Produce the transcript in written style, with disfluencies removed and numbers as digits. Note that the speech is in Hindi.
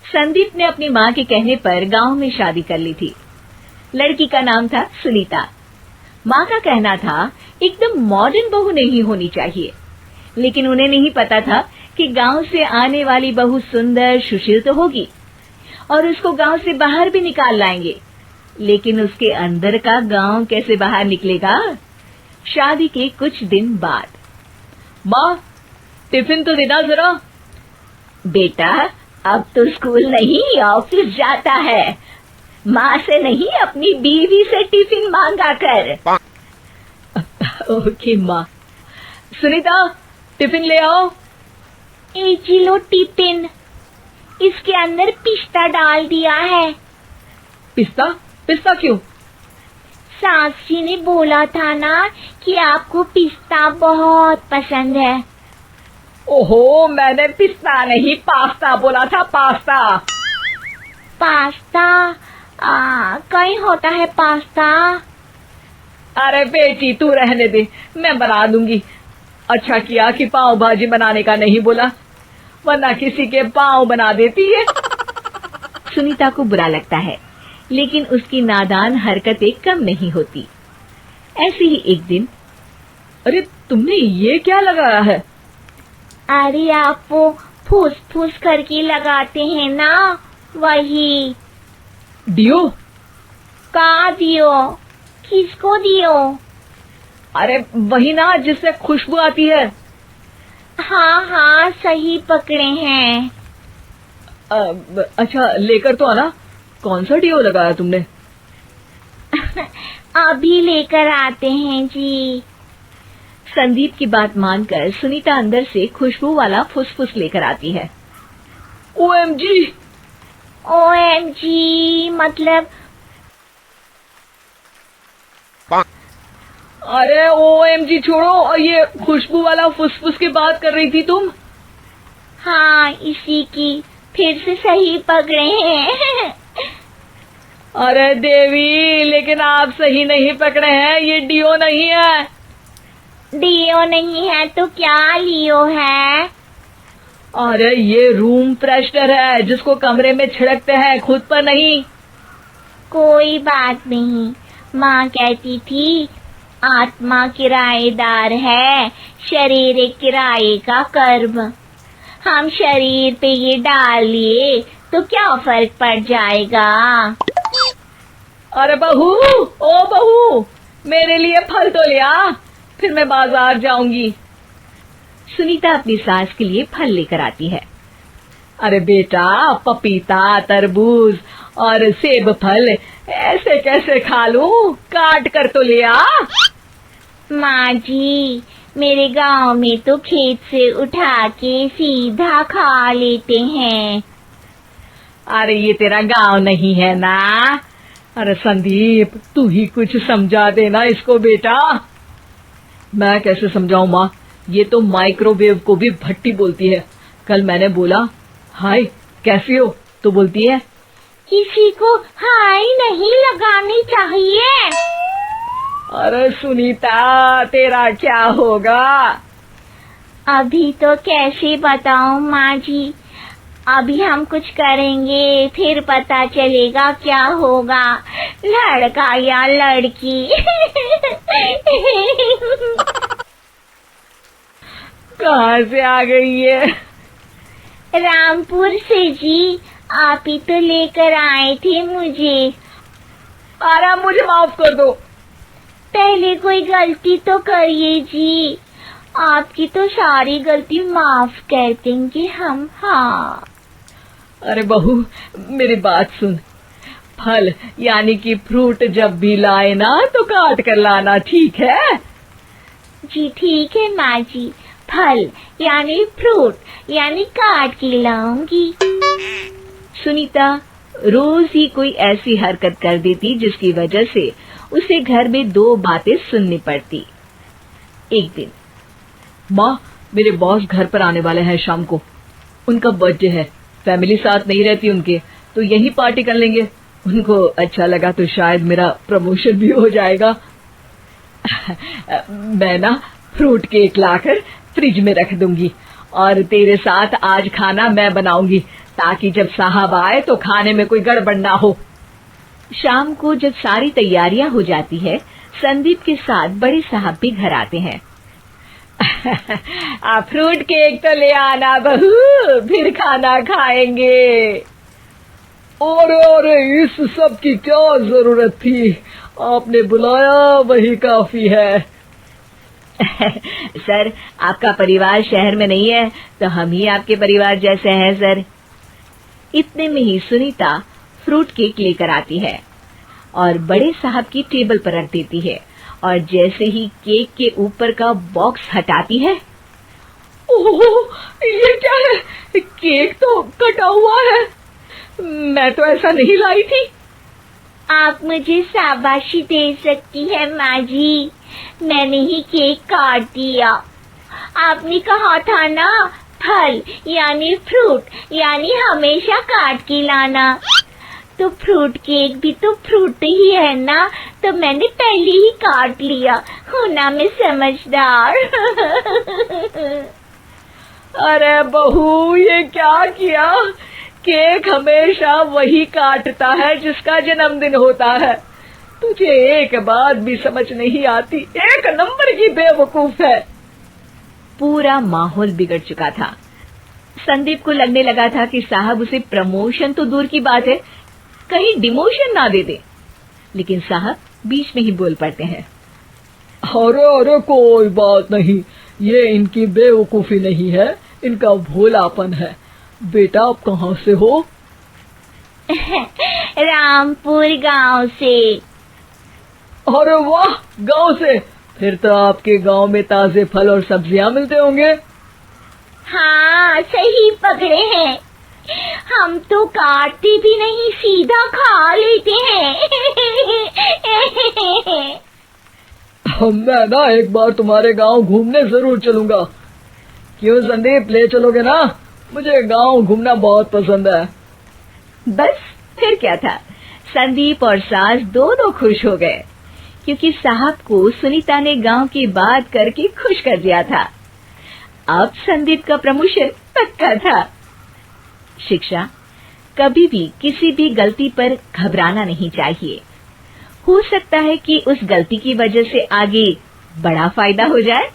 संदीप ने अपनी माँ के कहने पर गांव में शादी कर ली थी। लड़की का नाम था सुनीता। माँ का कहना था एकदम मॉडर्न बहू नहीं होनी चाहिए, लेकिन उन्हें नहीं पता था कि गांव से आने वाली बहू सुंदर सुशील तो होगी और उसको गांव से बाहर भी निकाल लाएंगे, लेकिन उसके अंदर का गांव कैसे बाहर निकलेगा। शादी के कुछ दिन बाद, माँ, टिफिन तो देना जरा। बेटा, अब तो स्कूल नहीं ऑफिस जाता है, माँ से नहीं अपनी बीवी से टिफिन मांगा कर। ओके माँ। सुनीता, टिफिन ले आओ। जी लो टिफिन, इसके अंदर पिस्ता डाल दिया है। पिस्ता? पिस्ता क्यों? सास जी ने बोला था ना कि आपको पिस्ता बहुत पसंद है। ओहो, मैंने पिस्ता नहीं पास्ता बोला था, पास्ता। पास्ता? कहीं होता है पास्ता? अरे बेटी, तू रहने दे, मैं बना दूंगी। अच्छा किया कि पाव भाजी बनाने का नहीं बोला, वरना किसी के पाव बना देती है। सुनीता को बुरा लगता है, लेकिन उसकी नादान हरकतें कम नहीं होती। ऐसे ही एक दिन, अरे तुमने ये क्या लगाया है? अरे आप वो फूस फूस करके लगाते हैं ना, वही। डियो? का दियो? किसको दियो? अरे वही ना जिससे खुशबू आती है। हाँ हाँ, सही पकड़े हैं। अच्छा, लेकर तो आना। कौन सा डियो लगाया तुमने? अभी लेकर आते हैं जी। संदीप की बात मानकर सुनीता अंदर से खुशबू वाला फुसफुस लेकर आती है। ओएमजी! ओएमजी मतलब? अरे ओएमजी छोड़ो, और ये खुशबू वाला फुसफुस की बात कर रही थी तुम? हाँ, इसी की। फिर से सही पकड़े हैं। अरे देवी, लेकिन आप सही नहीं पकड़े हैं, ये डियो नहीं है। डियो नहीं है तो क्या लियो है? अरे ये रूम फ्रेशनर है, जिसको कमरे में छिड़कते हैं, खुद पर नहीं। कोई बात नहीं, माँ कहती थी आत्मा किराएदार है, शरीर एक किराए का कर्म। हम शरीर पे ये डाल लिए तो क्या फर्क पड़ जाएगा। अरे बहू, ओ बहू, मेरे लिए फल तो ले आ, फिर मैं बाजार जाऊंगी। सुनीता अपनी सास के लिए फल लेकर आती है। अरे बेटा, पपीता, तरबूज और सेब फल ऐसे कैसे खा लूं? काट कर तो ले आ। माँ जी, मेरे गांव में तो खेत से उठा के सीधा खा लेते हैं। अरे ये तेरा गांव नहीं है ना। अरे संदीप, तू ही कुछ समझा देना इसको बेटा। मैं कैसे समझाऊं माँ, ये तो माइक्रोवेव को भी भट्टी बोलती है। कल मैंने बोला हाय कैसी हो, तो बोलती है किसी को हाय नहीं लगानी चाहिए। अरे सुनीता, तेरा क्या होगा? अभी तो कैसे बताऊं माँ जी, अभी हम कुछ करेंगे फिर पता चलेगा क्या होगा, लड़का या लड़की। कहाँ से आ गई है? रामपुर से जी, आप ही तो लेकर आए थे मुझे। अरे मुझे माफ कर दो। पहले कोई गलती तो करिए जी, आपकी तो सारी गलती माफ कर देंगे हम। हाँ। अरे बहू, मेरी बात सुन। फल यानी कि फ्रूट जब भी लाए ना तो काट कर लाना, ठीक है? जी ठीक है माँ जी, फल यानी फ्रूट यानी काट के लाऊंगी। सुनीता रोज ही कोई ऐसी हरकत कर देती जिसकी वजह से उसे घर में दो बातें सुननी पड़ती। एक दिन, माँ, मेरे बॉस घर पर आने वाले हैं शाम को। उनका बर्थडे है, फैमिली साथ नहीं रहती उनके, तो यही पार्टी कर लेंगे। उनको अच्छा लगा तो शायद मेरा प्रमोशन भी हो जाएगा। मैं ना फ्रूट केक लाकर फ्रिज में रख दूंगी और तेरे साथ आज खाना मैं बनाऊंगी, ताकि जब साहब आए तो खाने में कोई गड़बड़ ना हो। शाम को जब सारी तैयारियां हो जाती है, संदीप के साथ बड़े साहब भी घर आते हैं। फ्रूट केक तो ले आना बहू, फिर खाना खाएंगे। अरे इस सब की क्या जरूरत थी, आपने बुलाया वही काफी है। सर, आपका परिवार शहर में नहीं है, तो हम ही आपके परिवार जैसे हैं सर। इतने में ही सुनीता फ्रूट केक लेकर आती है और बड़े साहब की टेबल पर रख देती है, और जैसे ही केक के ऊपर का बॉक्स हटाती है, ओह, ये क्या है? केक तो कटा हुआ है, मैं तो ऐसा नहीं लाई थी। आप मुझे शाबाशी दे सकती है माँ जी, मैंने ही केक काट दिया। आपने कहा था ना, फल यानी फ्रूट यानी हमेशा काट के लाना, तो फ्रूट केक भी तो फ्रूट ही है ना, तो मैंने पहले ही काट लिया। होना मैं समझदार। अरे बहू, ये क्या किया? केक हमेशा वही काटता है जिसका जन्मदिन होता है। तुझे एक बात भी समझ नहीं आती, एक नंबर की बेवकूफ है। पूरा माहौल बिगड़ चुका था। संदीप को लगने लगा था कि साहब उसे प्रमोशन तो दूर की बात है, कहीं डिमोशन ना दे दे, लेकिन साहब बीच में ही बोल पड़ते हैं। अरे कोई बात नहीं, ये इनकी बेवकूफी नहीं है, इनका भोलापन है। बेटा, आप कहाँ से हो? रामपुर गांव से। अरे वाह, गांव से? फिर तो आपके गांव में ताजे फल और सब्जियां मिलते होंगे। हाँ, सही पकड़े हैं। हम तो काटते भी नहीं, सीधा खा लेते हैं। मैं ना एक बार तुम्हारे गांव घूमने जरूर चलूंगा। क्यों संदीप, ले चलोगे ना? मुझे गांव घूमना बहुत पसंद है। बस फिर क्या था, संदीप और सास दोनों खुश हो गए, क्योंकि साहब को सुनीता ने गांव की बात करके खुश कर दिया था। अब संदीप का प्रमोशन पक्का था। शिक्षा, कभी भी किसी भी गलती पर घबराना नहीं चाहिए। हो सकता है कि उस गलती की वजह से आगे बड़ा फायदा हो जाए।